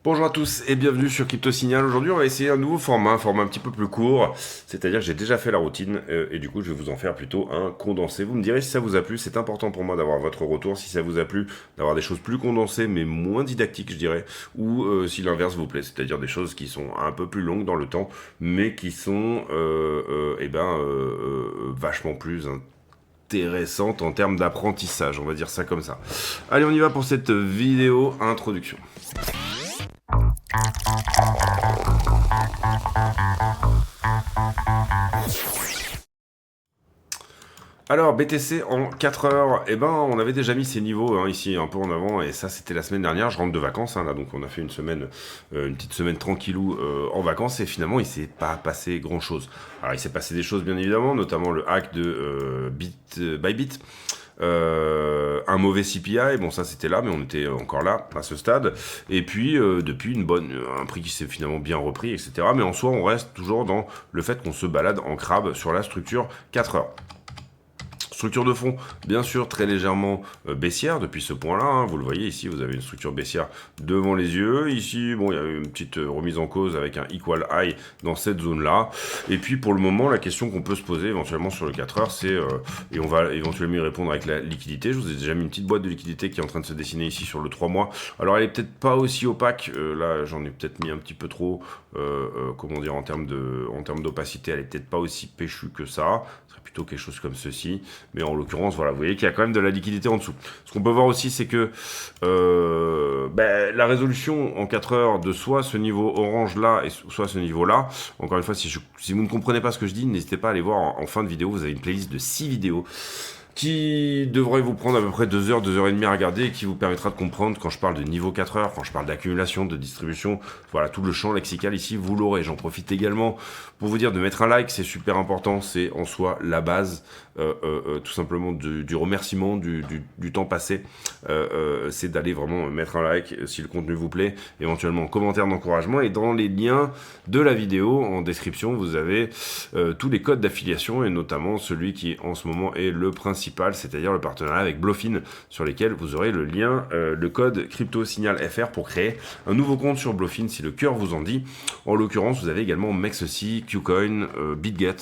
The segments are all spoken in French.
Bonjour à tous et bienvenue sur Crypto Signal. Aujourd'hui, on va essayer un nouveau format, un format un petit peu plus court. C'est-à-dire que j'ai déjà fait la routine et du coup, je vais vous en faire plutôt un condensé. Vous me direz si ça vous a plu. C'est important pour moi d'avoir votre retour. Si ça vous a plu, d'avoir des choses plus condensées mais moins didactiques, je dirais. Ou si l'inverse vous plaît, c'est-à-dire des choses qui sont un peu plus longues dans le temps mais qui sont vachement plus intéressantes en termes d'apprentissage. On va dire ça comme ça. Allez, on y va pour cette vidéo introduction. Alors, BTC en 4 heures, on avait déjà mis ces niveaux ici un peu en avant, et ça c'était la semaine dernière, je rentre de vacances, là, donc on a fait une semaine, une petite semaine tranquillou en vacances, et finalement il s'est pas passé grand chose. Alors il s'est passé des choses bien évidemment, notamment le hack de Bybit, un mauvais CPI, bon ça c'était là, mais on était encore là à ce stade, et puis depuis un prix qui s'est finalement bien repris, etc. Mais en soi on reste toujours dans le fait qu'on se balade en crabe sur la structure 4 heures. Structure de fond, bien sûr, très légèrement baissière depuis ce point-là. Vous le voyez ici, vous avez une structure baissière devant les yeux. Ici, bon, il y a une petite remise en cause avec un equal high dans cette zone-là. Et puis, pour le moment, la question qu'on peut se poser éventuellement sur le 4 heures, c'est, et on va éventuellement y répondre avec la liquidité. Je vous ai déjà mis une petite boîte de liquidité qui est en train de se dessiner ici sur le 3 mois. Alors, elle est peut-être pas aussi opaque. Là, j'en ai peut-être mis un petit peu trop, comment dire, en termes d'opacité, elle est peut-être pas aussi péchue que ça. Ce serait plutôt quelque chose comme ceci. Mais en l'occurrence, voilà, vous voyez qu'il y a quand même de la liquidité en dessous. Ce qu'on peut voir aussi, c'est que la résolution en 4 heures de soit ce niveau orange là, et soit ce niveau là, encore une fois, si vous ne comprenez pas ce que je dis, n'hésitez pas à aller voir en fin de vidéo, vous avez une playlist de 6 vidéos qui devrait vous prendre à peu près 2 heures, 2 heures et demie à regarder et qui vous permettra de comprendre quand je parle de niveau 4 heures, quand je parle d'accumulation, de distribution, voilà, tout le champ lexical ici, vous l'aurez. J'en profite également pour vous dire de mettre un like, c'est super important, c'est en soi la base, tout simplement du remerciement, du temps passé, c'est d'aller vraiment mettre un like si le contenu vous plaît, éventuellement en commentaire d'encouragement, et dans les liens de la vidéo, en description, vous avez tous les codes d'affiliation, et notamment celui qui en ce moment est le principal, c'est-à-dire le partenariat avec Bluefin, sur lesquels vous aurez le lien, le code Crypto Signal FR pour créer un nouveau compte sur Bluefin si le cœur vous en dit. En l'occurrence, vous avez également Mexeci, Qcoin, BitGet,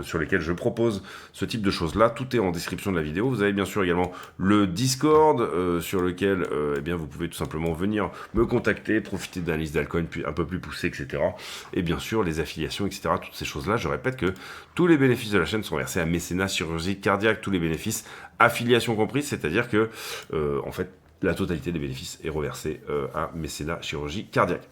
sur lesquels je propose ce type de choses-là. Tout est en description de la vidéo. Vous avez bien sûr également le Discord, sur lequel vous pouvez tout simplement venir me contacter, profiter d'un liste d'alcool un peu plus poussé, etc. Et bien sûr, les affiliations, etc. Toutes ces choses-là, je répète que tous les bénéfices de la chaîne sont versés à mécénat chirurgie cardiaque, tous les bénéfices affiliation comprise, c'est-à-dire que en fait la totalité des bénéfices est reversée à mécénat chirurgie cardiaque.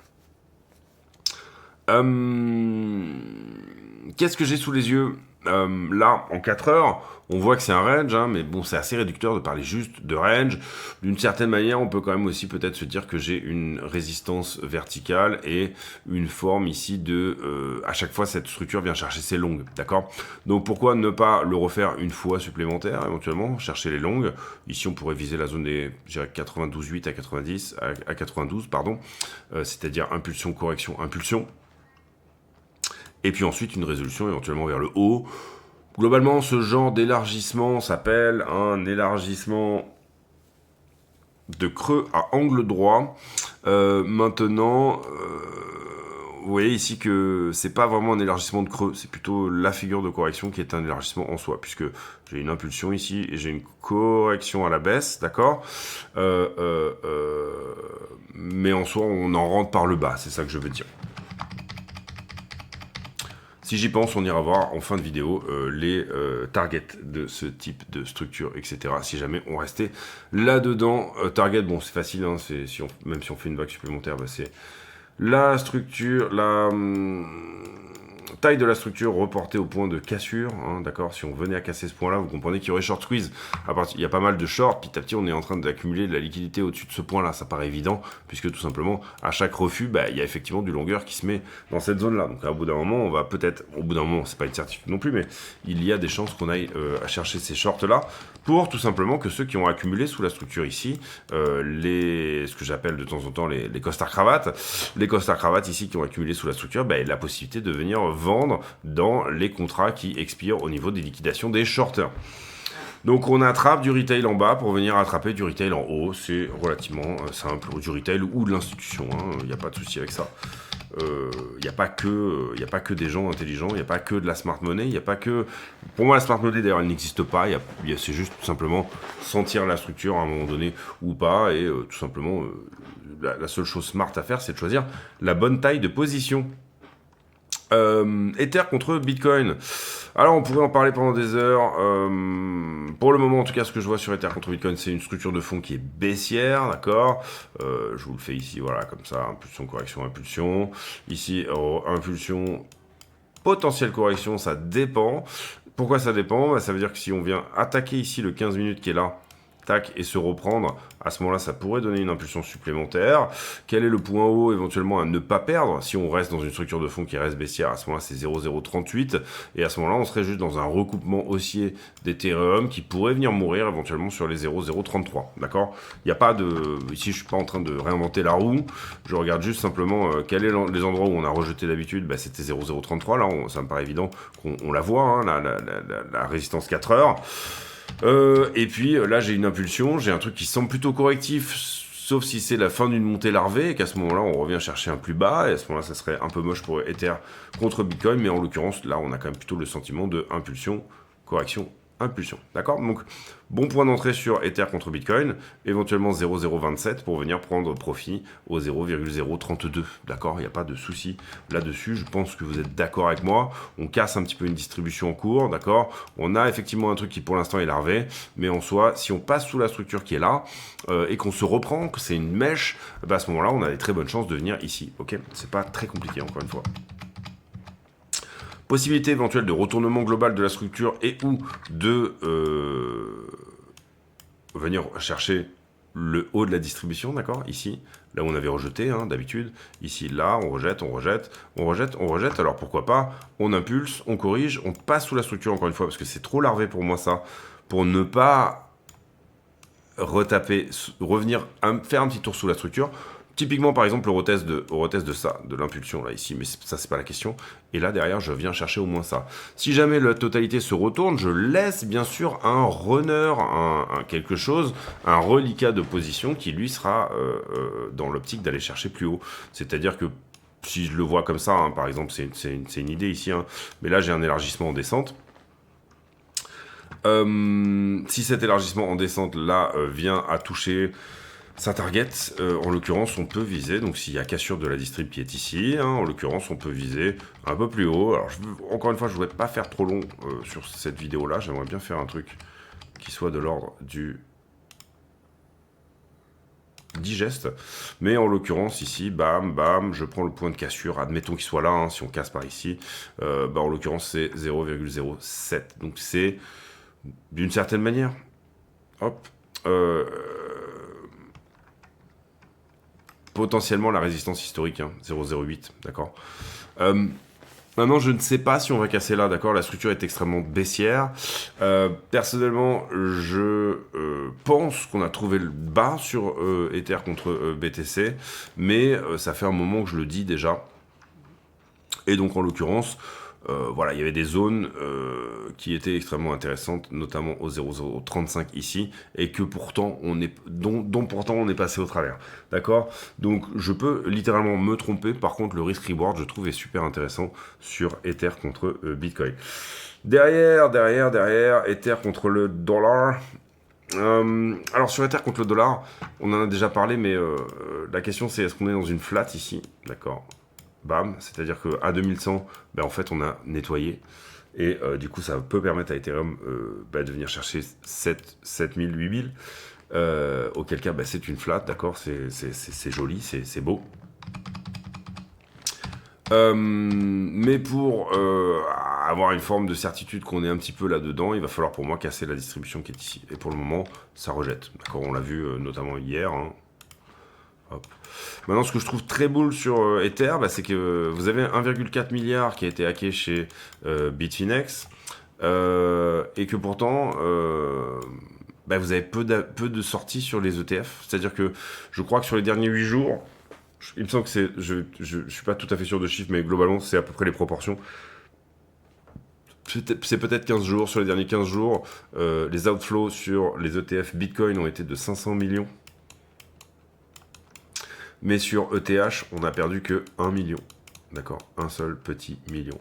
Qu'est-ce que j'ai sous les yeux là, en 4 heures, on voit que c'est un range, mais bon, c'est assez réducteur de parler juste de range. D'une certaine manière, on peut quand même aussi peut-être se dire que j'ai une résistance verticale et une forme ici de... à chaque fois, cette structure vient chercher ses longues, d'accord? Donc pourquoi ne pas le refaire une fois supplémentaire, éventuellement, chercher les longues? Ici, on pourrait viser la zone des, je dirais, 92,8 à 90, à 92, pardon, c'est-à-dire impulsion, correction, impulsion. Et puis ensuite, une résolution éventuellement vers le haut. Globalement, ce genre d'élargissement s'appelle un élargissement de creux à angle droit. Maintenant, vous voyez ici que c'est pas vraiment un élargissement de creux, c'est plutôt la figure de correction qui est un élargissement en soi, puisque j'ai une impulsion ici et j'ai une correction à la baisse, d'accord, mais en soi, on en rentre par le bas, c'est ça que je veux dire. Si j'y pense, on ira voir en fin de vidéo les targets de ce type de structure, etc. Si jamais on restait là-dedans. Target, bon, c'est facile, hein, même si on fait une vague supplémentaire, c'est la structure, la taille de la structure reportée au point de cassure, hein, d'accord. Si on venait à casser ce point-là, vous comprenez qu'il y aurait short squeeze. Il y a pas mal de short, petit à petit, on est en train d'accumuler de la liquidité au-dessus de ce point-là. Ça paraît évident, puisque tout simplement, à chaque refus, il y a effectivement du longueur qui se met dans cette zone-là. Donc, au bout d'un moment, on va peut-être, au bout d'un moment, c'est pas une certitude non plus, mais il y a des chances qu'on aille à chercher ces shorts-là pour tout simplement que ceux qui ont accumulé sous la structure ici, ce que j'appelle de temps en temps les costards cravates, ici qui ont accumulé sous la structure, aient la possibilité de venir vendre dans les contrats qui expirent au niveau des liquidations des shorters. Donc on attrape du retail en bas pour venir attraper du retail en haut. C'est relativement simple, du retail ou de l'institution. Il n'y a pas de souci avec ça. Il n'y a pas que des gens intelligents, il n'y a pas que de la smart money, il n'y a pas que... Pour moi, la smart money, d'ailleurs, elle n'existe pas. C'est juste tout simplement sentir la structure à un moment donné ou pas. Et tout simplement, la seule chose smart à faire, c'est de choisir la bonne taille de position. Ether contre Bitcoin. Alors on pourrait en parler pendant des heures. Pour le moment, en tout cas, ce que je vois sur Ether contre Bitcoin, c'est une structure de fond qui est baissière, d'accord. Je vous le fais ici, voilà, comme ça, impulsion, correction, impulsion. Ici, impulsion, potentielle correction, ça dépend. Pourquoi ça dépend? Ça veut dire que si on vient attaquer ici le 15 minutes qui est là, tac, et se reprendre, à ce moment-là, ça pourrait donner une impulsion supplémentaire. Quel est le point haut éventuellement à ne pas perdre si on reste dans une structure de fond qui reste baissière? À ce moment-là, c'est 0,038, et à ce moment-là, on serait juste dans un recoupement haussier d'Ethereum qui pourrait venir mourir éventuellement sur les 0,033, d'accord? Il n'y a pas de... Ici, je suis pas en train de réinventer la roue, je regarde juste simplement quels sont les endroits où on a rejeté d'habitude. C'était 0,033, là, ça me paraît évident qu'on la voit, hein, la résistance 4 heures. Et puis là j'ai une impulsion, j'ai un truc qui semble plutôt correctif, sauf si c'est la fin d'une montée larvée et qu'à ce moment-là on revient chercher un plus bas, et à ce moment-là ça serait un peu moche pour Ether contre Bitcoin, mais en l'occurrence là on a quand même plutôt le sentiment de impulsion, correction, impulsion, d'accord? Donc bon point d'entrée sur Ether contre Bitcoin, éventuellement 0,027 pour venir prendre profit au 0,032, d'accord? Il n'y a pas de souci là-dessus, je pense que vous êtes d'accord avec moi. On casse un petit peu une distribution en cours, d'accord? On a effectivement un truc qui pour l'instant est larvé, mais en soi, si on passe sous la structure qui est là, et qu'on se reprend, que c'est une mèche, à ce moment-là, on a des très bonnes chances de venir ici, ok? C'est pas très compliqué, encore une fois. Possibilité éventuelle de retournement global de la structure et ou de venir chercher le haut de la distribution, d'accord? Ici, là où on avait rejeté, hein, d'habitude. Ici, là, on rejette, on rejette, on rejette, on rejette. Alors pourquoi pas? On impulse, on corrige, on passe sous la structure encore une fois, parce que c'est trop larvé pour moi ça, pour ne pas retaper, revenir, faire un petit tour sous la structure. Typiquement, par exemple, le retest de ça, de l'impulsion, là, ici, mais ça, c'est pas la question. Et là, derrière, je viens chercher au moins ça. Si jamais la totalité se retourne, je laisse, bien sûr, un runner, quelque chose, un reliquat de position qui, lui, sera dans l'optique d'aller chercher plus haut. C'est-à-dire que, si je le vois comme ça, hein, par exemple, c'est une idée ici, hein, mais là, j'ai un élargissement en descente. Si cet élargissement en descente, là, vient à toucher... sa target, en l'occurrence, on peut viser, donc s'il y a cassure de la distrib qui est ici, hein, en l'occurrence, on peut viser un peu plus haut. Alors, encore une fois, je ne voudrais pas faire trop long sur cette vidéo-là, j'aimerais bien faire un truc qui soit de l'ordre du digeste, mais en l'occurrence, ici, bam, bam, je prends le point de cassure, admettons qu'il soit là, hein, si on casse par ici, en l'occurrence, c'est 0,07, donc c'est, d'une certaine manière, hop, potentiellement la résistance historique, hein, 0,08, d'accord. Maintenant, je ne sais pas si on va casser là, d'accord. La structure est extrêmement baissière. Personnellement, je pense qu'on a trouvé le bas sur Ether contre BTC, mais ça fait un moment que je le dis déjà. Et donc, en l'occurrence, voilà, il y avait des zones qui étaient extrêmement intéressantes, notamment au 0,035 ici, et que pourtant dont pourtant on est passé au travers. D'accord? Donc je peux littéralement me tromper. Par contre, le risk reward, je trouve, est super intéressant sur Ether contre Bitcoin. Derrière, Ether contre le dollar. Alors sur Ether contre le dollar, on en a déjà parlé, mais la question c'est est-ce qu'on est dans une flat ici? D'accord. Bam, c'est-à-dire qu'à 2100, en fait, on a nettoyé. Et du coup, ça peut permettre à Ethereum de venir chercher 7000, 8000. Auquel cas, c'est une flat, d'accord, c'est joli, c'est beau. Mais pour avoir une forme de certitude qu'on est un petit peu là-dedans, il va falloir pour moi casser la distribution qui est ici. Et pour le moment, ça rejette. D'accord, on l'a vu notamment hier, hein. Hop. Maintenant, ce que je trouve très bull sur Ether, c'est que vous avez 1,4 milliard qui a été hacké chez Bitfinex, et que pourtant, vous avez peu de sorties sur les ETF. C'est-à-dire que je crois que sur les derniers 8 jours, il me semble que c'est, je suis pas tout à fait sûr de chiffre, mais globalement, c'est à peu près les proportions. c'est peut-être 15 jours. Sur les derniers 15 jours, les outflows sur les ETF Bitcoin ont été de 500 millions. Mais sur ETH, on n'a perdu que 1 million. D'accord, un seul petit million.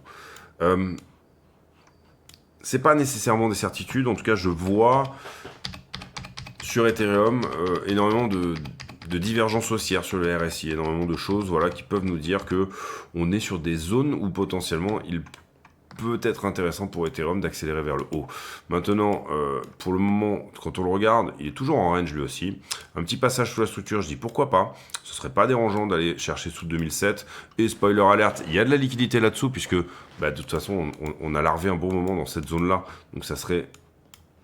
C'est pas nécessairement des certitudes. En tout cas, je vois sur Ethereum énormément de divergences haussières sur le RSI, énormément de choses voilà, qui peuvent nous dire que on est sur des zones où potentiellement il peut être intéressant pour Ethereum d'accélérer vers le haut. Maintenant, pour le moment, quand on le regarde, il est toujours en range lui aussi. Un petit passage sous la structure, je dis pourquoi pas. Ce serait pas dérangeant d'aller chercher sous 2007. Et spoiler alert, il y a de la liquidité là-dessous puisque de toute façon, on a larvé un bon moment dans cette zone-là. Donc ça serait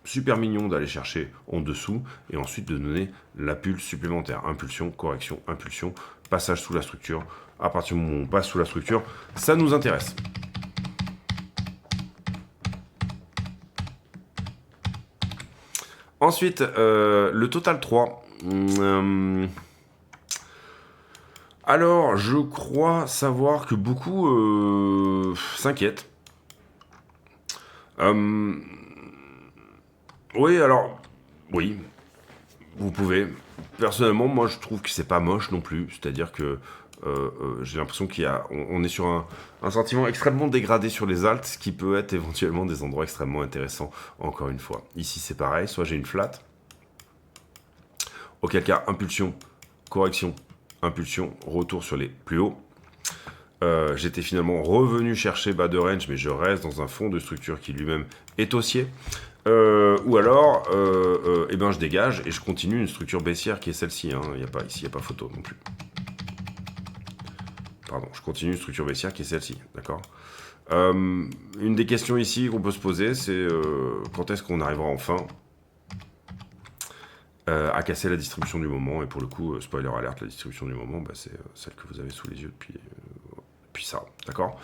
super mignon d'aller chercher en dessous et ensuite de donner la pulse supplémentaire. Impulsion, correction, impulsion, passage sous la structure. À partir du moment où on passe sous la structure, ça nous intéresse. Ensuite, le total 3. Alors, je crois savoir que beaucoup s'inquiètent. Oui, alors, oui, vous pouvez. Personnellement, moi, je trouve que c'est pas moche non plus. C'est-à-dire que j'ai l'impression on est sur un sentiment extrêmement dégradé sur les alts, ce qui peut être éventuellement des endroits extrêmement intéressants, encore une fois. Ici, c'est pareil. Soit j'ai une flat, auquel cas, impulsion, correction, impulsion, retour sur les plus hauts. J'étais finalement revenu chercher bas de range, mais je reste dans un fond de structure qui lui-même est haussier. Ou alors, je dégage et je continue une structure baissière qui est celle-ci. Ici, il n'y a pas photo non plus. Pardon, je continue une structure baissière qui est celle-ci, d'accord. Une des questions ici qu'on peut se poser, c'est quand est-ce qu'on arrivera enfin à casser la distribution du moment. Et pour le coup, spoiler alert, la distribution du moment, c'est celle que vous avez sous les yeux depuis ça, d'accord.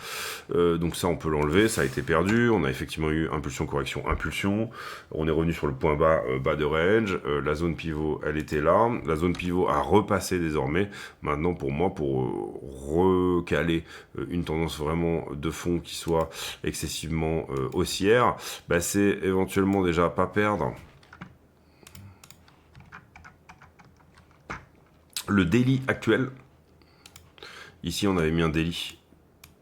Donc ça, on peut l'enlever, ça a été perdu. On a effectivement eu impulsion, correction, impulsion. On est revenu sur le point bas, bas de range. La zone pivot, elle était là. La zone pivot a repassé désormais. Maintenant, pour moi, pour recaler une tendance vraiment de fond qui soit excessivement haussière, c'est éventuellement déjà pas perdre le daily actuel. Ici, on avait mis un daily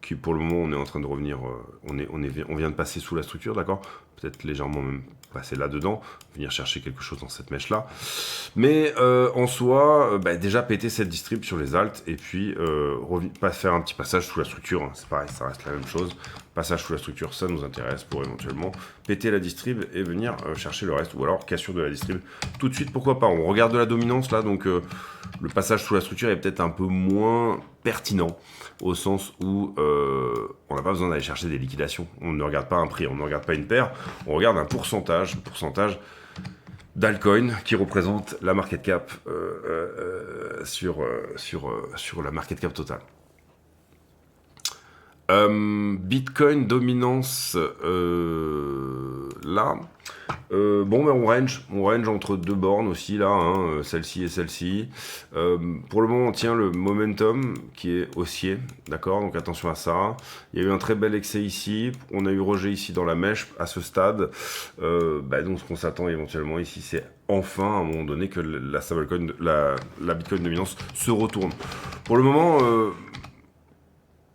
qui, pour le moment, on est en train de revenir. On vient de passer sous la structure, d'accord. Peut-être légèrement même passer là-dedans, venir chercher quelque chose dans cette mèche-là. Mais en soi, déjà péter cette distrib sur les alts et puis faire un petit passage sous la structure. Hein. C'est pareil, ça reste la même chose. Passage sous la structure, ça nous intéresse pour éventuellement péter la distrib et venir chercher le reste. Ou alors cassure de la distrib tout de suite, pourquoi pas. On regarde de la dominance là, donc le passage sous la structure est peut-être un peu moins pertinent au sens où on n'a pas besoin d'aller chercher des liquidations. On ne regarde pas un prix, on ne regarde pas une paire, on regarde un pourcentage d'altcoin qui représente la market cap sur la market cap totale. Bitcoin dominance là. On range entre deux bornes aussi là, hein, celle-ci et celle-ci. Pour le moment, on tient le momentum qui est haussier, d'accord. Donc attention à ça. Il y a eu un très bel excès ici. On a eu rejet ici dans la mèche à ce stade. Donc ce qu'on s'attend éventuellement ici, c'est enfin à un moment donné que la Bitcoin dominance se retourne. Pour le moment.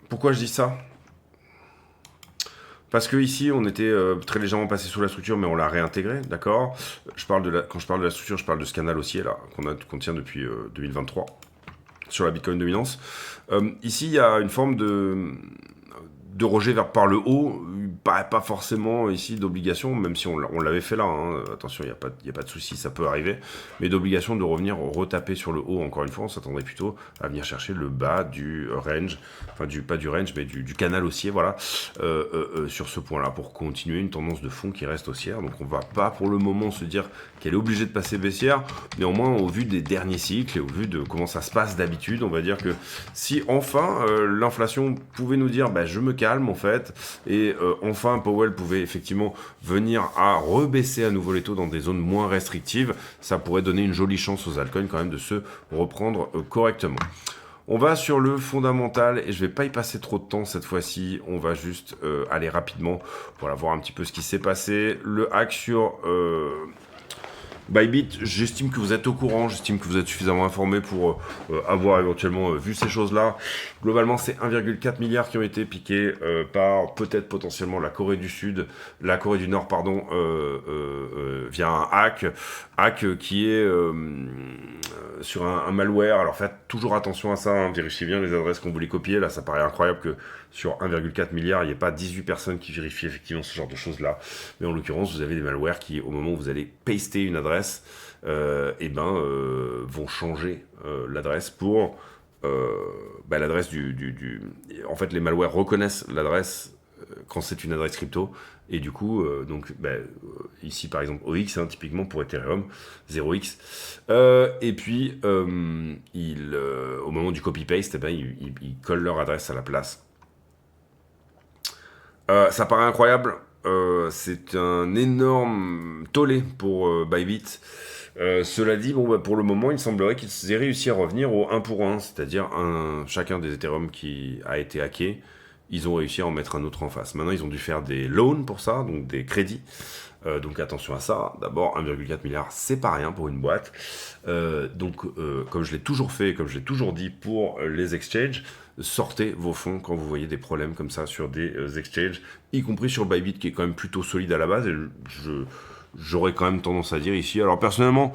Pourquoi je dis ça? Parce que ici, on était très légèrement passé sous la structure, mais on l'a réintégré, d'accord. Quand je parle de la structure, je parle de ce canal haussier là qu'on tient depuis 2023 sur la Bitcoin dominance. Ici, il y a une forme de rejet par le haut, pas forcément ici d'obligation, même si on l'avait fait là, hein. Attention, il n'y a pas de souci, ça peut arriver, mais d'obligation de revenir retaper sur le haut, encore une fois, on s'attendrait plutôt à venir chercher le bas du range, enfin pas du range, mais du canal haussier, voilà, sur ce point-là, pour continuer une tendance de fond qui reste haussière. Donc on va pas pour le moment se dire qu'elle est obligée de passer baissière, néanmoins au vu des derniers cycles et au vu de comment ça se passe d'habitude, on va dire que si enfin l'inflation pouvait nous dire je me calme en fait, et enfin Powell pouvait effectivement venir à rebaisser à nouveau les taux dans des zones moins restrictives, ça pourrait donner une jolie chance aux altcoins quand même de se reprendre correctement. On va sur le fondamental et je vais pas y passer trop de temps cette fois-ci. On va juste aller rapidement pour voir un petit peu ce qui s'est passé. Le hack sur Bybit, j'estime que vous êtes au courant, j'estime que vous êtes suffisamment informé pour avoir éventuellement vu ces choses-là. Globalement, c'est 1,4 milliard qui ont été piqués par peut-être potentiellement la Corée du Sud, la Corée du Nord, pardon, via un hack qui est sur un malware. Alors faites toujours attention à ça, hein, vérifiez bien les adresses qu'on voulait copier. Là, ça paraît incroyable que sur 1,4 milliard, il n'y ait pas 18 personnes qui vérifient effectivement ce genre de choses-là. Mais en l'occurrence, vous avez des malwares qui, au moment où vous allez paster une adresse, vont changer l'adresse pour l'adresse En fait, les malwares reconnaissent l'adresse quand c'est une adresse crypto. Et du coup, ici par exemple OX, hein, typiquement pour Ethereum, 0x. Et puis, au moment du copy-paste, ils collent leur adresse à la place. Ça paraît incroyable. C'est un énorme tollé pour Bybit. Cela dit, pour le moment, il semblerait qu'ils aient réussi à revenir au 1 pour 1, c'est-à-dire chacun des Ethereum qui a été hacké, ils ont réussi à en mettre un autre en face. Maintenant, ils ont dû faire des loans pour ça, donc des crédits. Donc attention à ça. D'abord, 1,4 milliard, c'est pas rien pour une boîte. Comme je l'ai toujours fait, comme je l'ai toujours dit pour les exchanges, sortez vos fonds quand vous voyez des problèmes comme ça sur des exchanges, y compris sur Bybit qui est quand même plutôt solide à la base. Et j'aurais quand même tendance à dire ici. Alors personnellement,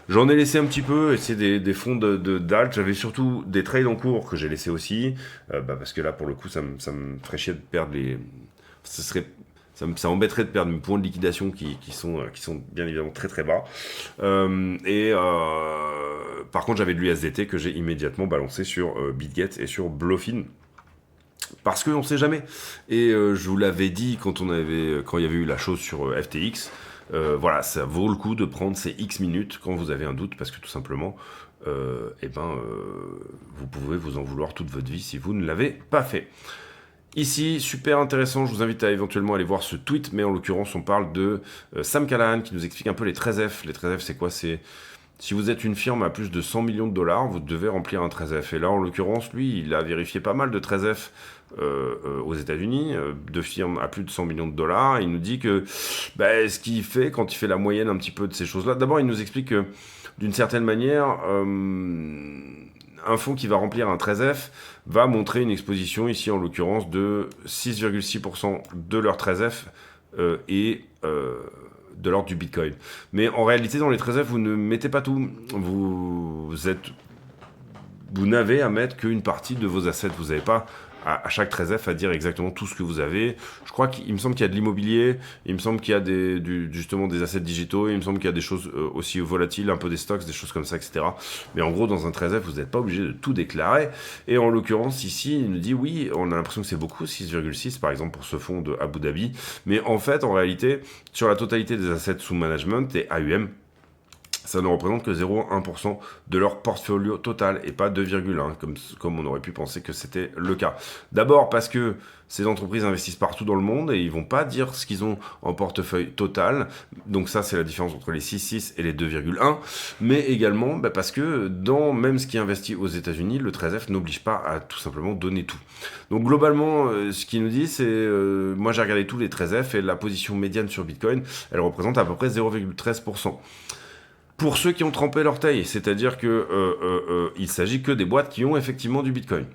j'en ai laissé un petit peu, et c'est des fonds d'alt. J'avais surtout des trades en cours que j'ai laissé aussi, parce que là, pour le coup, ça me ferait chier de perdre les... Ça embêterait de perdre mes points de liquidation qui sont bien évidemment très très bas. Par contre, j'avais de l'USDT que j'ai immédiatement balancé sur BitGet et sur Bluefin. Parce qu'on ne sait jamais. Et je vous l'avais dit quand il y avait eu la chose sur FTX. Voilà, ça vaut le coup de prendre ces X minutes quand vous avez un doute, parce que tout simplement, vous pouvez vous en vouloir toute votre vie si vous ne l'avez pas fait. Ici, super intéressant, je vous invite à éventuellement aller voir ce tweet, mais en l'occurrence, on parle de Sam Callahan qui nous explique un peu les 13F. Les 13F, c'est quoi? C'est si vous êtes une firme à plus de 100 millions de dollars, vous devez remplir un 13F. Et là, en l'occurrence, lui, il a vérifié pas mal de 13F aux États-Unis, de firmes à plus de 100 millions de dollars. Il nous dit que ce qu'il fait quand il fait la moyenne un petit peu de ces choses-là, d'abord, il nous explique que d'une certaine manière, un fonds qui va remplir un 13F va montrer une exposition, ici en l'occurrence, de 6,6% de leur 13F et de l'ordre du Bitcoin. Mais en réalité, dans les 13F, vous ne mettez pas tout. Vous n'avez à mettre qu'une partie de vos assets. Vous n'avez pas à chaque 13F à dire exactement tout ce que vous avez. Je crois qu'il me semble qu'il y a de l'immobilier, il me semble qu'il y a justement des assets digitaux, il me semble qu'il y a des choses aussi volatiles, un peu des stocks, des choses comme ça, etc. Mais en gros, dans un 13F, vous n'êtes pas obligé de tout déclarer. Et en l'occurrence, ici, il nous dit, oui, on a l'impression que c'est beaucoup, 6,6 par exemple pour ce fonds de Abu Dhabi. Mais en fait, en réalité, sur la totalité des assets sous management et AUM, ça ne représente que 0,1% de leur portfolio total et pas 2,1% comme on aurait pu penser que c'était le cas. D'abord parce que ces entreprises investissent partout dans le monde et ils vont pas dire ce qu'ils ont en portefeuille total. Donc ça, c'est la différence entre les 6,6 et les 2,1. Mais également parce que dans même ce qui est investi aux États-Unis, le 13F n'oblige pas à tout simplement donner tout. Donc globalement, ce qu'il nous dit, c'est... moi, j'ai regardé tous les 13F et la position médiane sur Bitcoin, elle représente à peu près 0,13%. Pour ceux qui ont trempé l'orteil, c'est-à-dire que il s'agit que des boîtes qui ont effectivement du Bitcoin.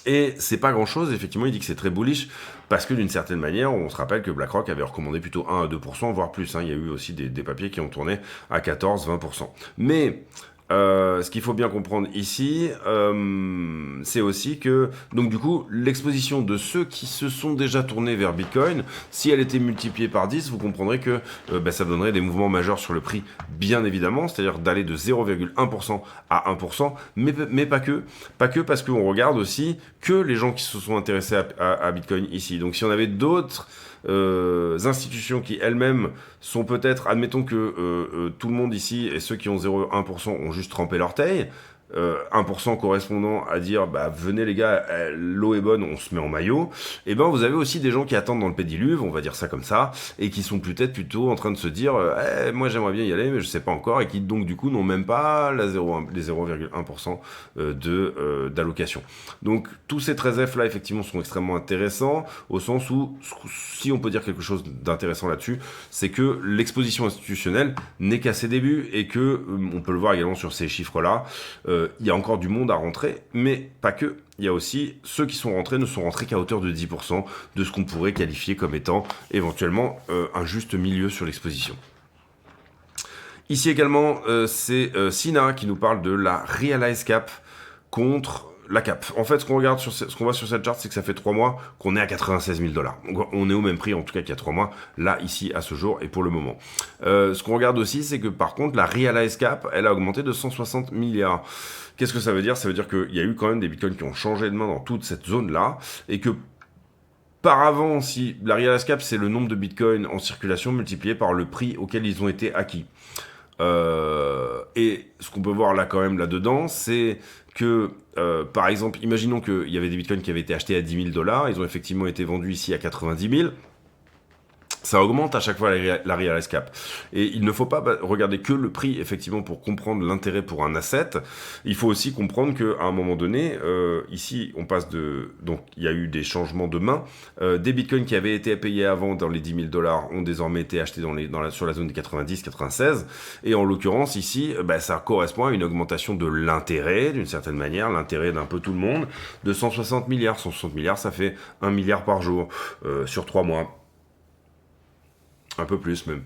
Et c'est pas grand-chose, effectivement, il dit que c'est très bullish, parce que d'une certaine manière, on se rappelle que BlackRock avait recommandé plutôt 1 à 2%, voire plus. Hein. Il y a eu aussi des papiers qui ont tourné à 14-20%. Mais... ce qu'il faut bien comprendre ici, c'est aussi que, donc du coup, l'exposition de ceux qui se sont déjà tournés vers Bitcoin, si elle était multipliée par 10, vous comprendrez que ça donnerait des mouvements majeurs sur le prix, bien évidemment, c'est-à-dire d'aller de 0,1% à 1%, mais pas que, parce qu'on regarde aussi que les gens qui se sont intéressés à Bitcoin ici. Donc si on avait d'autres institutions qui elles-mêmes sont peut-être, admettons que tout le monde ici et ceux qui ont 0,1% ont juste trempé l'orteil, 1% correspondant à dire bah venez les gars, l'eau est bonne, on se met en maillot, et ben vous avez aussi des gens qui attendent dans le pédiluve, on va dire ça comme ça, et qui sont peut-être plutôt en train de se dire moi j'aimerais bien y aller mais je sais pas encore, et qui donc du coup n'ont même pas les 0,1% d'allocation. Donc tous ces 13 F là effectivement sont extrêmement intéressants au sens où si on peut dire quelque chose d'intéressant là-dessus, c'est que l'exposition institutionnelle n'est qu'à ses débuts et que on peut le voir également sur ces chiffres là. Il y a encore du monde à rentrer, mais pas que. Il y a aussi ceux qui sont rentrés ne sont rentrés qu'à hauteur de 10% de ce qu'on pourrait qualifier comme étant éventuellement un juste milieu sur l'exposition. Ici également, c'est Sina qui nous parle de la Realize Cap contre la cap. En fait, ce qu'on voit sur cette charte, c'est que ça fait 3 mois qu'on est à 96 000 $. On est au même prix, en tout cas, qu'il y a 3 mois, là, ici, à ce jour, et pour le moment. Ce qu'on regarde aussi, c'est que, par contre, la Realize Cap, elle a augmenté de 160 milliards. Qu'est-ce que ça veut dire? Ça veut dire qu'il y a eu quand même des bitcoins qui ont changé de main dans toute cette zone-là, et que, par avant, si la Realize Cap, c'est le nombre de bitcoins en circulation multiplié par le prix auquel ils ont été acquis. Et ce qu'on peut voir là quand même là-dedans, c'est que, par exemple, imaginons qu'il y avait des bitcoins qui avaient été achetés à 10 000 $, ils ont effectivement été vendus ici à 90 000. Ça augmente à chaque fois la Realize Cap. Et il ne faut pas regarder que le prix, effectivement, pour comprendre l'intérêt pour un asset. Il faut aussi comprendre qu'à un moment donné, ici, on passe de... Donc, il y a eu des changements de main. Des bitcoins qui avaient été payés avant dans les 10 000 $ ont désormais été achetés sur la zone des 90-96. Et en l'occurrence, ici, ça correspond à une augmentation de l'intérêt, d'une certaine manière, l'intérêt d'un peu tout le monde, de 160 milliards. 160 milliards, ça fait 1 milliard par jour sur 3 mois. Un peu plus même.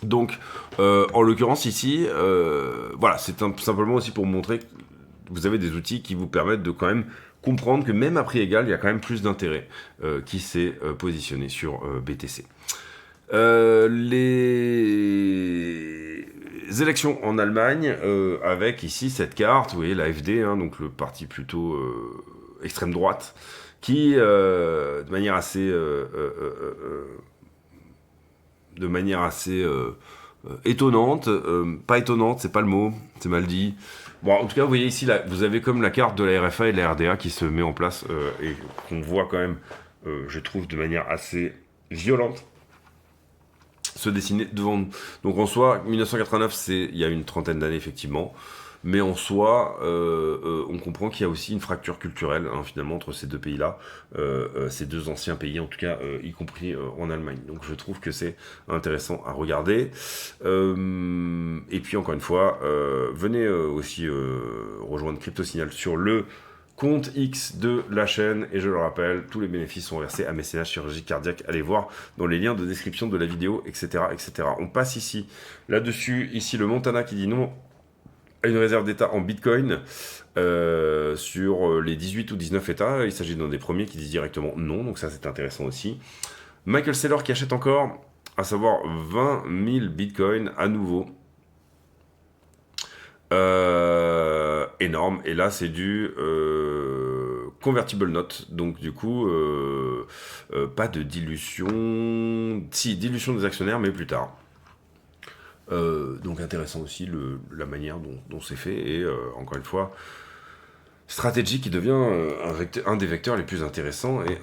Donc, en l'occurrence ici, voilà, c'est simplement aussi pour vous montrer que vous avez des outils qui vous permettent de quand même comprendre que même à prix égal, il y a quand même plus d'intérêt qui s'est positionné sur BTC. Les élections en Allemagne, avec ici cette carte, vous voyez l'AfD, donc le parti plutôt extrême droite, qui, de manière assez étonnante, pas étonnante, c'est pas le mot, c'est mal dit. Bon, en tout cas, vous voyez ici, là, vous avez comme la carte de la RFA et de la RDA qui se met en place et qu'on voit quand même, je trouve, de manière assez violente se dessiner devant nous. Donc en soi, 1989, il y a une trentaine d'années, effectivement. Mais en soi, on comprend qu'il y a aussi une fracture culturelle, finalement, entre ces deux pays-là, ces deux anciens pays, en tout cas, y compris en Allemagne. Donc je trouve que c'est intéressant à regarder. Et puis, encore une fois, venez aussi rejoindre CryptoSignal sur le compte X de la chaîne, et je le rappelle, tous les bénéfices sont versés à mécénat chirurgie cardiaque. Allez voir dans les liens de description de la vidéo, etc., etc. On passe ici, là-dessus, ici le Montana qui dit non à une réserve d'État en Bitcoin sur les 18 ou 19 États. Il s'agit d'un des premiers qui disent directement non, donc ça c'est intéressant aussi. Michael Saylor qui achète encore, à savoir 20 000 Bitcoins à nouveau. Énorme, et là c'est du convertible note, donc du coup pas de dilution, si dilution des actionnaires mais plus tard. Donc intéressant aussi la manière dont c'est fait, et encore une fois Strategy qui devient un des vecteurs les plus intéressants et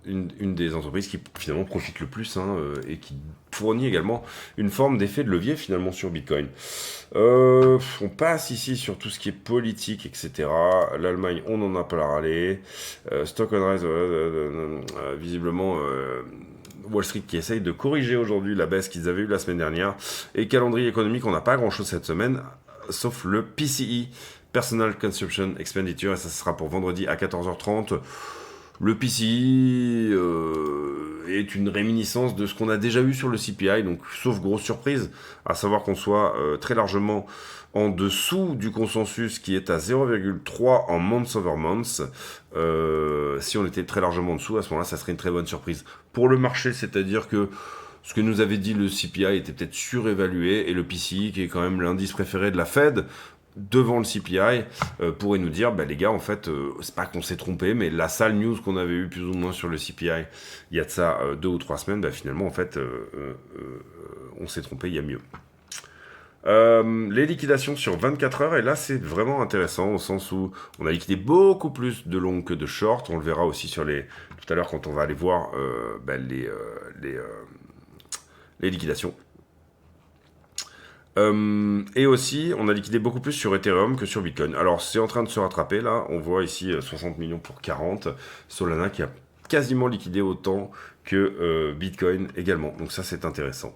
une des entreprises qui finalement profite le plus et qui fournit également une forme d'effet de levier finalement sur Bitcoin. On passe ici sur tout ce qui est politique, etc. L'Allemagne, on en a pas parlé. Stock on Rise, visiblement... Wall Street qui essaye de corriger aujourd'hui la baisse qu'ils avaient eue la semaine dernière. Et calendrier économique, on n'a pas grand-chose cette semaine, sauf le PCE, Personal Consumption Expenditure, et ça sera pour vendredi à 14h30. Le PCE est une réminiscence de ce qu'on a déjà eu sur le CPI, donc sauf grosse surprise, à savoir qu'on soit très largement en dessous du consensus qui est à 0,3 en month over month. Si on était très largement en dessous, à ce moment-là, ça serait une très bonne surprise pour le marché, c'est-à-dire que ce que nous avait dit le CPI était peut-être surévalué, et le PCE, qui est quand même l'indice préféré de la Fed, devant le CPI, pourrait nous dire, les gars, en fait, c'est pas qu'on s'est trompé, mais la sale news qu'on avait eue plus ou moins sur le CPI, il y a de ça 2 ou 3 semaines, finalement, en fait, on s'est trompé, il y a mieux. Les liquidations sur 24 heures, et là c'est vraiment intéressant au sens où on a liquidé beaucoup plus de long que de short. On le verra aussi sur tout à l'heure quand on va aller voir les liquidations. Et aussi, on a liquidé beaucoup plus sur Ethereum que sur Bitcoin. Alors, c'est en train de se rattraper, là. On voit ici 60 millions pour 40. Solana qui a quasiment liquidé autant que Bitcoin également. Donc ça, c'est intéressant.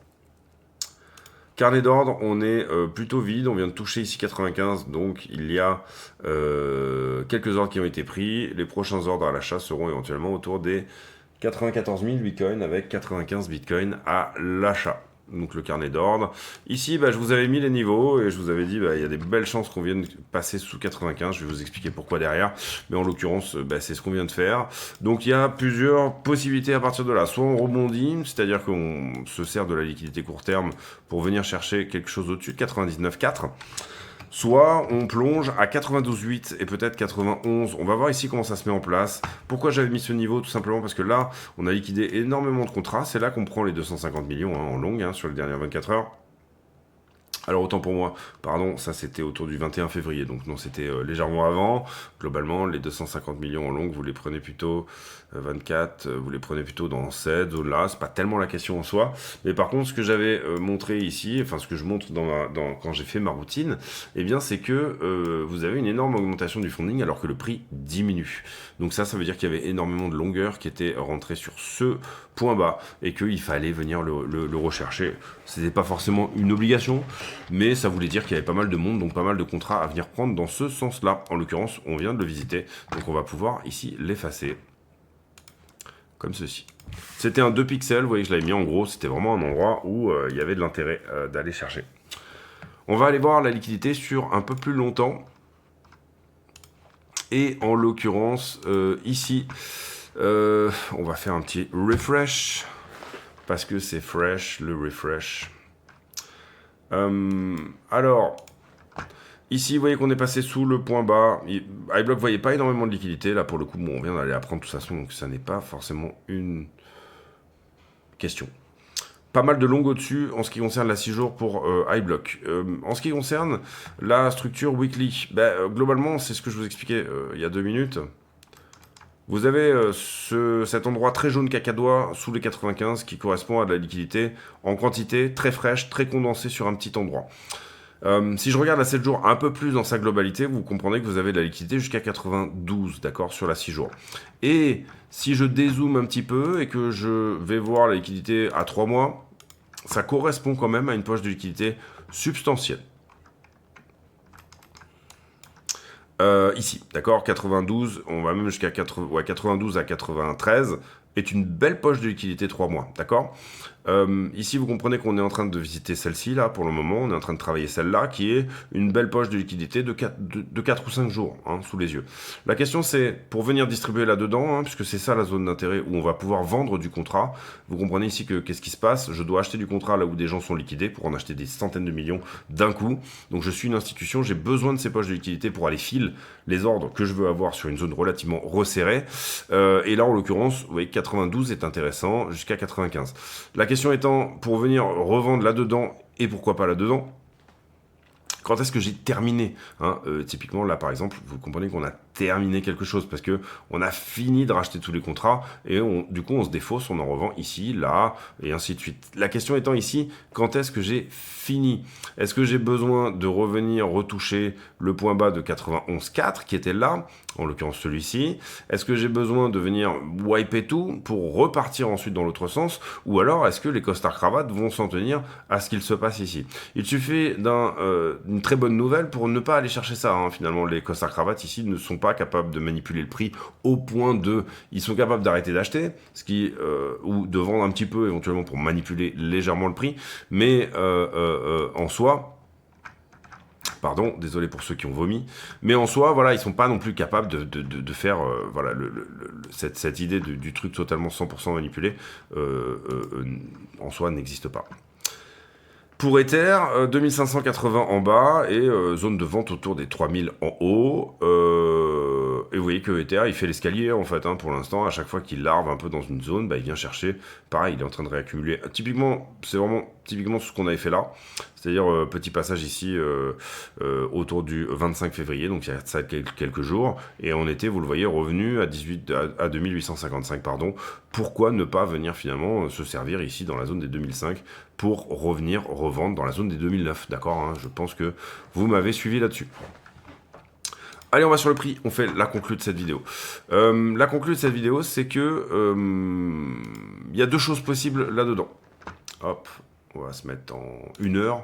Carnet d'ordre, on est plutôt vide. On vient de toucher ici 95. Donc, il y a quelques ordres qui ont été pris. Les prochains ordres à l'achat seront éventuellement autour des 94 000 Bitcoin avec 95 Bitcoin à l'achat. Donc le carnet d'ordre. Ici, je vous avais mis les niveaux et je vous avais dit il y a des belles chances qu'on vienne passer sous 95. Je vais vous expliquer pourquoi derrière. Mais en l'occurrence, c'est ce qu'on vient de faire. Donc il y a plusieurs possibilités à partir de là. Soit on rebondit, c'est-à-dire qu'on se sert de la liquidité court terme pour venir chercher quelque chose au-dessus de 99,4. Soit on plonge à 92,8 et peut-être 91. On va voir ici comment ça se met en place. Pourquoi j'avais mis ce niveau? Tout simplement parce que là, on a liquidé énormément de contrats. C'est là qu'on prend les 250 millions en long sur les dernières 24 heures. Alors autant pour moi, pardon, ça c'était autour du 21 février, donc non, c'était légèrement avant. Globalement, les 250 millions en longue, vous les prenez plutôt 24, vous les prenez plutôt dans cette zone-là, c'est pas tellement la question en soi. Mais par contre, ce que j'avais montré ici, enfin ce que je montre quand j'ai fait ma routine, eh bien c'est que vous avez une énorme augmentation du funding alors que le prix diminue. Donc ça veut dire qu'il y avait énormément de longueur qui était rentrée sur ce point bas et qu'il fallait venir le rechercher. C'était pas forcément une obligation, mais ça voulait dire qu'il y avait pas mal de monde, donc pas mal de contrats à venir prendre dans ce sens-là. En l'occurrence, on vient de le visiter, donc on va pouvoir ici l'effacer, comme ceci. C'était un 2 pixels, vous voyez que je l'avais mis en gros, c'était vraiment un endroit où il y avait de l'intérêt d'aller chercher. On va aller voir la liquidité sur un peu plus longtemps, et en l'occurrence, ici, on va faire un petit refresh, parce que c'est fresh, le refresh. Alors, ici, vous voyez qu'on est passé sous le point bas. iBlock, vous voyez pas énormément de liquidité. Là, pour le coup, on vient d'aller apprendre de toute façon, donc ça n'est pas forcément une question. Pas mal de longues au-dessus en ce qui concerne la 6 jours pour iBlock. En ce qui concerne la structure weekly, globalement, c'est ce que je vous expliquais il y a 2 minutes. Vous avez cet endroit très jaune cacadois sous les 95 qui correspond à de la liquidité en quantité très fraîche, très condensée sur un petit endroit. Si je regarde la 7 jours un peu plus dans sa globalité, vous comprenez que vous avez de la liquidité jusqu'à 92, d'accord, sur la 6 jours. Et si je dézoome un petit peu et que je vais voir la liquidité à 3 mois, ça correspond quand même à une poche de liquidité substantielle. Ici, d'accord, 92, on va même jusqu'à 92 à 93, est une belle poche de liquidité 3 mois, d'accord. Ici, vous comprenez qu'on est en train de visiter celle-ci, là, pour le moment, on est en train de travailler celle-là, qui est une belle poche de liquidité de 4 ou 5 jours, sous les yeux. La question, c'est, pour venir distribuer là-dedans, puisque c'est ça la zone d'intérêt où on va pouvoir vendre du contrat, vous comprenez ici que qu'est-ce qui se passe? Je dois acheter du contrat là où des gens sont liquidés, pour en acheter des centaines de millions d'un coup. Donc je suis une institution, j'ai besoin de ces poches de liquidité pour aller filer les ordres que je veux avoir sur une zone relativement resserrée. Et là, en l'occurrence, vous voyez, 92 est intéressant, jusqu'à 95. La question étant, pour venir revendre là-dedans, et pourquoi pas là-dedans, quand est-ce que j'ai terminé typiquement, là, par exemple, vous comprenez qu'on a terminé quelque chose parce que on a fini de racheter tous les contrats et du coup, on se défausse, on en revend ici, là, et ainsi de suite. La question étant ici, quand est-ce que j'ai fini? Est-ce que j'ai besoin de revenir retoucher le point bas de 91,4 qui était là, en l'occurrence celui-ci? Est-ce que j'ai besoin de venir wiper tout pour repartir ensuite dans l'autre sens? Ou alors, est-ce que les costards cravates vont s'en tenir à ce qu'il se passe ici? Il suffit d'une très bonne nouvelle pour ne pas aller chercher ça. Finalement, les costards cravates ici ne sont pas capables de manipuler le prix au point de... Ils sont capables d'arrêter d'acheter, ou de vendre un petit peu éventuellement pour manipuler légèrement le prix, mais en soi... Pardon, désolé pour ceux qui ont vomi, mais en soi, voilà, ils sont pas non plus capables de faire, voilà, cette idée du truc totalement 100% manipulé, en soi, n'existe pas. Pour Ether, 2580 en bas et zone de vente autour des 3000 en haut. vous voyez que Ether, il fait l'escalier en fait, hein, pour l'instant. À chaque fois qu'il larve un peu dans une zone, bah, il vient chercher. Pareil, il est en train de réaccumuler. Typiquement, c'est vraiment typiquement ce qu'on avait fait là. C'est-à-dire, petit passage ici autour du 25 février, donc il y a ça quelques jours. Et on était, vous le voyez, revenu à 2855, pardon. Pourquoi ne pas venir finalement se servir ici dans la zone des 2005 pour revenir revendre dans la zone des 2009, d'accord, hein, je pense que vous m'avez suivi là-dessus. Allez, on va sur le prix, on fait la conclue de cette vidéo. La conclue de cette vidéo, c'est que il y a deux choses possibles là-dedans. Hop, on va se mettre en 1 heure.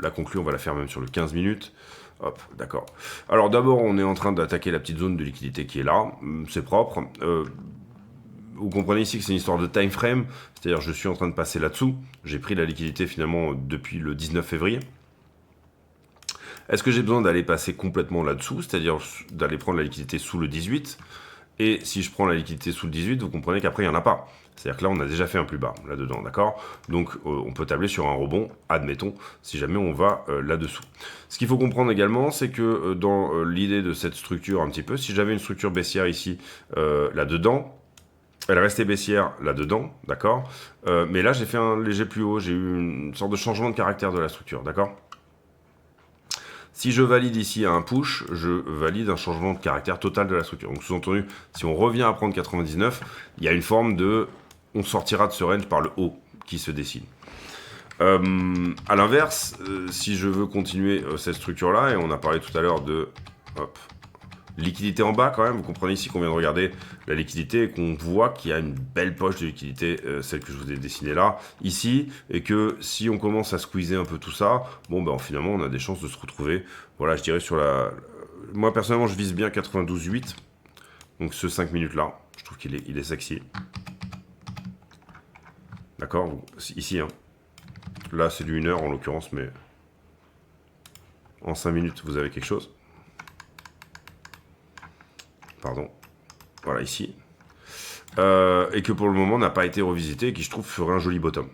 La conclue, on va la faire même sur le 15 minutes. Hop, d'accord. Alors d'abord, on est en train d'attaquer la petite zone de liquidité qui est là. C'est propre. Vous comprenez ici que c'est une histoire de time frame. C'est-à-dire, je suis en train de passer là-dessous. J'ai pris la liquidité finalement depuis le 19 février. Est-ce que j'ai besoin d'aller passer complètement là-dessous, c'est-à-dire d'aller prendre la liquidité sous le 18? Et si je prends la liquidité sous le 18, vous comprenez qu'après, il n'y en a pas. C'est-à-dire que là, on a déjà fait un plus bas, là-dedans, d'accord? Donc, on peut tabler sur un rebond, admettons, si jamais on va là-dessous. Ce qu'il faut comprendre également, c'est que dans l'idée de cette structure un petit peu, si j'avais une structure baissière ici, là-dedans, elle restait baissière là-dedans, d'accord? Mais là, j'ai fait un léger plus haut, j'ai eu une sorte de changement de caractère de la structure, d'accord? Si je valide ici un push, je valide un changement de caractère total de la structure. Donc sous-entendu, si on revient à prendre 99, il y a une forme de... on sortira de ce range par le haut qui se dessine. À l'inverse, si je veux continuer cette structure-là, et on a parlé tout à l'heure de... hop, liquidité en bas quand même, vous comprenez ici qu'on vient de regarder la liquidité et qu'on voit qu'il y a une belle poche de liquidité, celle que je vous ai dessinée là, ici, et que si on commence à squeezer un peu tout ça, bon ben finalement on a des chances de se retrouver, voilà, je dirais sur la... Moi personnellement je vise bien 92,8, donc ce 5 minutes là, je trouve qu'il est sexy. D'accord, ici, hein. Là c'est du 1 heure en l'occurrence, mais en 5 minutes vous avez quelque chose. Pardon, voilà ici, et que pour le moment n'a pas été revisité et qui je trouve ferait un joli bottom.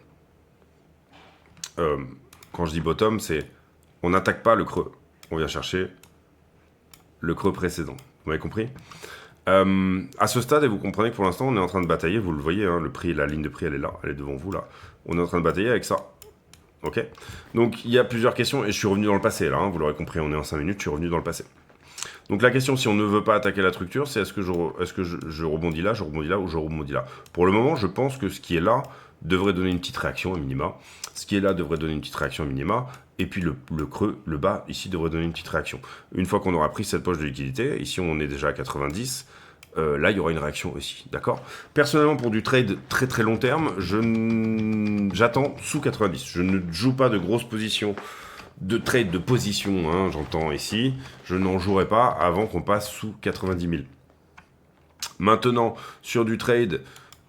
Quand je dis bottom, c'est on n'attaque pas le creux, on vient chercher le creux précédent, vous m'avez compris? À ce stade, et vous comprenez que pour l'instant on est en train de batailler, vous le voyez, hein, le prix, la ligne de prix elle est là, elle est devant vous là, on est en train de batailler avec ça. Ok, donc il y a plusieurs questions et je suis revenu dans le passé là, hein, vous l'aurez compris, on est en 5 minutes, je suis revenu dans le passé. Donc la question, si on ne veut pas attaquer la structure, c'est est-ce que je rebondis là, ou je rebondis là. Pour le moment, je pense que ce qui est là devrait donner une petite réaction à minima. Ce qui est là devrait donner une petite réaction à minima. Et puis le creux, le bas, ici, devrait donner une petite réaction. Une fois qu'on aura pris cette poche de liquidité, ici on est déjà à 90, là il y aura une réaction aussi, d'accord? Personnellement, pour du trade très très long terme, j'attends sous 90. Je ne joue pas de grosses positions de trade de position, hein, j'entends ici, je n'en jouerai pas avant qu'on passe sous 90 000. Maintenant, sur du trade,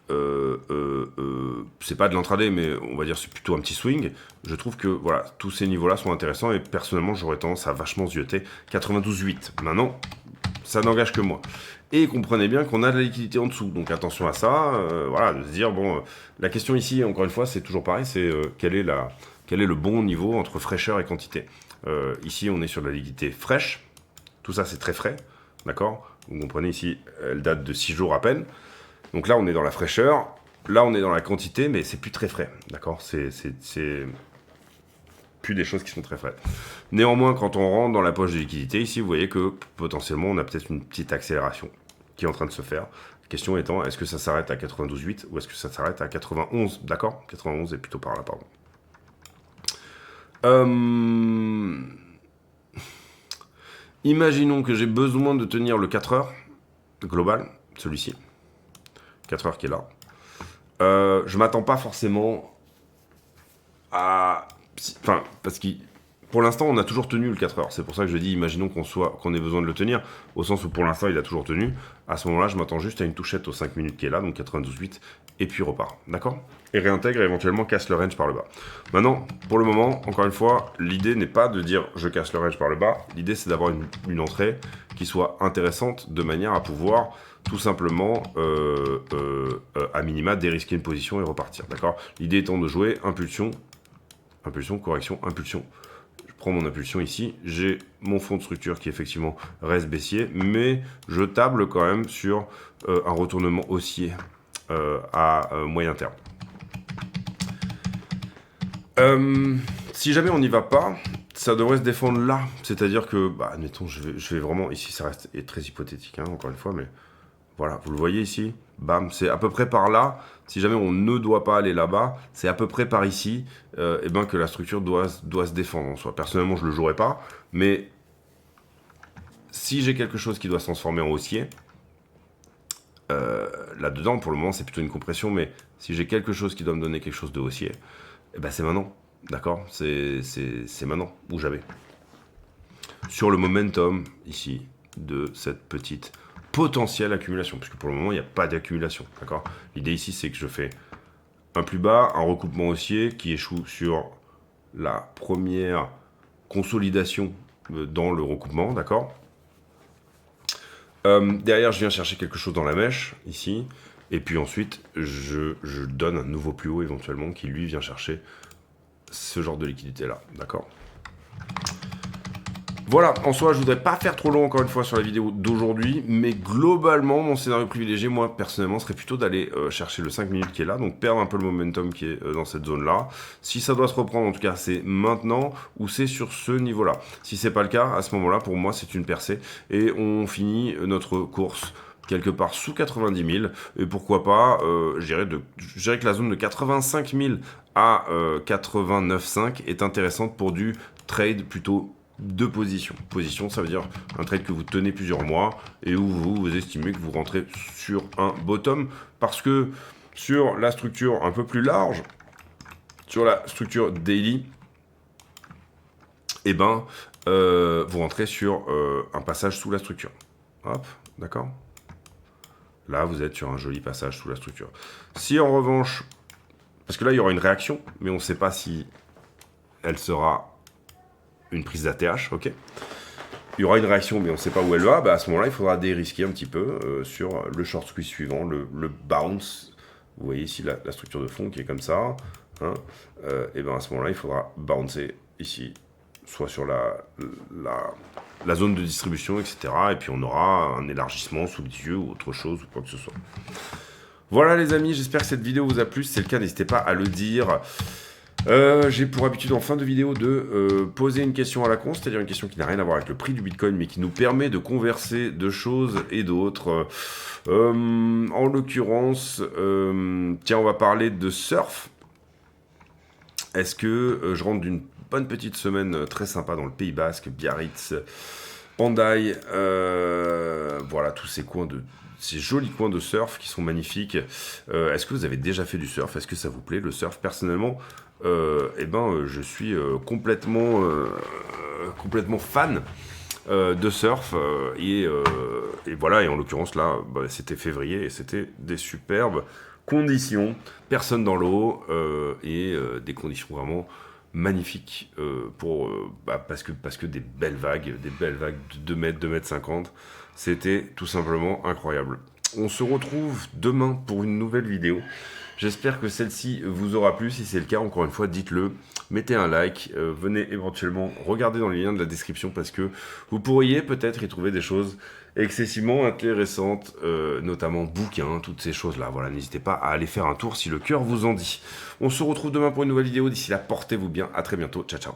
c'est pas de l'intraday, mais on va dire c'est plutôt un petit swing, je trouve que voilà, tous ces niveaux-là sont intéressants et personnellement, j'aurais tendance à vachement zioter 92,8. Maintenant, ça n'engage que moi. Et comprenez bien qu'on a de la liquidité en dessous, donc attention à ça, voilà, de se dire, bon, la question ici, encore une fois, c'est toujours pareil, c'est quel est le bon niveau entre fraîcheur et quantité. Ici, on est sur de la liquidité fraîche. Tout ça, c'est très frais. D'accord? Vous comprenez ici, elle date de 6 jours à peine. Donc là, on est dans la fraîcheur. Là, on est dans la quantité, mais c'est plus très frais. D'accord? C'est plus des choses qui sont très frais. Néanmoins, quand on rentre dans la poche de liquidité, ici, vous voyez que potentiellement, on a peut-être une petite accélération qui est en train de se faire. La question étant, est-ce que ça s'arrête à 92,8 ou est-ce que ça s'arrête à 91? D'accord? 91 est plutôt par là, pardon. Imaginons que j'ai besoin de tenir le 4 heures global, celui-ci. 4 heures qui est là. Je m'attends pas forcément à... Enfin, parce que pour l'instant, on a toujours tenu le 4 heures. C'est pour ça que je dis, imaginons qu'on ait besoin de le tenir, au sens où pour l'instant, il a toujours tenu. À ce moment-là, je m'attends juste à une touchette aux 5 minutes qui est là, donc 92,8, et puis repart. D'accord? Et réintègre et éventuellement casse le range par le bas. Maintenant, pour le moment, encore une fois, l'idée n'est pas de dire je casse le range par le bas. L'idée, c'est d'avoir une entrée qui soit intéressante de manière à pouvoir tout simplement, à minima, dérisquer une position et repartir. D'accord? L'idée étant de jouer impulsion, impulsion, correction, impulsion. prends mon impulsion ici, j'ai mon fond de structure qui effectivement reste baissier, mais je table quand même sur un retournement haussier à moyen terme. Si jamais on n'y va pas, ça devrait se défendre là. C'est-à-dire que, bah, admettons, je vais vraiment... Ici, ça reste très hypothétique, hein, encore une fois, mais voilà, vous le voyez ici, bam, c'est à peu près par là. Si jamais on ne doit pas aller là-bas, c'est à peu près par ici et ben que la structure doit se défendre en soi. Personnellement, je ne le jouerai pas, mais si j'ai quelque chose qui doit se transformer en haussier, là-dedans, pour le moment, c'est plutôt une compression, mais si j'ai quelque chose qui doit me donner quelque chose de haussier, eh ben c'est maintenant, d'accord? C'est maintenant, ou jamais. Sur le momentum, ici, de cette petite potentielle accumulation, puisque pour le moment, il n'y a pas d'accumulation, d'accord? L'idée ici, c'est que je fais un plus bas, un recoupement haussier qui échoue sur la première consolidation dans le recoupement, d'accord? Derrière, je viens chercher quelque chose dans la mèche, ici, et puis ensuite, je donne un nouveau plus haut éventuellement qui, lui, vient chercher ce genre de liquidité-là, d'accord? Voilà, en soi, je voudrais pas faire trop long encore une fois sur la vidéo d'aujourd'hui, mais globalement, mon scénario privilégié, moi, personnellement, serait plutôt d'aller chercher le 5 minutes qui est là, donc perdre un peu le momentum qui est dans cette zone-là. Si ça doit se reprendre, en tout cas, c'est maintenant ou c'est sur ce niveau-là. Si c'est pas le cas, à ce moment-là, pour moi, c'est une percée et on finit notre course quelque part sous 90 000, et pourquoi pas, je dirais que la zone de 85 000 à 89,5 est intéressante pour du trade plutôt de position. Position, ça veut dire un trade que vous tenez plusieurs mois et où vous estimez que vous rentrez sur un bottom, parce que sur la structure un peu plus large, sur la structure daily, eh ben, vous rentrez sur un passage sous la structure. Hop, d'accord? Là, vous êtes sur un joli passage sous la structure. Si en revanche, parce que là, il y aura une réaction, mais on ne sait pas si elle sera une prise d'ATH, ok. Il y aura une réaction, mais on ne sait pas où elle va. Bah, à ce moment-là, il faudra dérisquer un petit peu sur le short squeeze suivant, le bounce. Vous voyez ici la structure de fond qui est comme ça. Hein, et ben à ce moment-là, il faudra bouncer ici, soit sur la zone de distribution, etc. Et puis on aura un élargissement sous les yeux ou autre chose ou quoi que ce soit. Voilà les amis, j'espère que cette vidéo vous a plu. Si c'est le cas, n'hésitez pas à le dire. J'ai pour habitude en fin de vidéo de poser une question à la con, c'est-à-dire une question qui n'a rien à voir avec le prix du Bitcoin, mais qui nous permet de converser de choses et d'autres. En l'occurrence, tiens, on va parler de surf. Est-ce que je rentre d'une bonne petite semaine très sympa dans le Pays Basque, Biarritz, Hendaye, voilà, tous ces coins ces jolis coins de surf qui sont magnifiques. Est-ce que vous avez déjà fait du surf? Est-ce que ça vous plaît, le surf? Personnellement, eh ben, je suis complètement fan de surf. Et voilà, et en l'occurrence, là, bah, c'était février et c'était des superbes conditions. Personne dans l'eau et des conditions vraiment magnifiques parce que des belles vagues de 2 mètres, 2 mètres 50. C'était tout simplement incroyable. On se retrouve demain pour une nouvelle vidéo. J'espère que celle-ci vous aura plu. Si c'est le cas, encore une fois, dites-le. Mettez un like. Venez éventuellement regarder dans les liens de la description parce que vous pourriez peut-être y trouver des choses excessivement intéressantes, notamment bouquins, toutes ces choses-là. Voilà, n'hésitez pas à aller faire un tour si le cœur vous en dit. On se retrouve demain pour une nouvelle vidéo. D'ici là, portez-vous bien. À très bientôt. Ciao, ciao.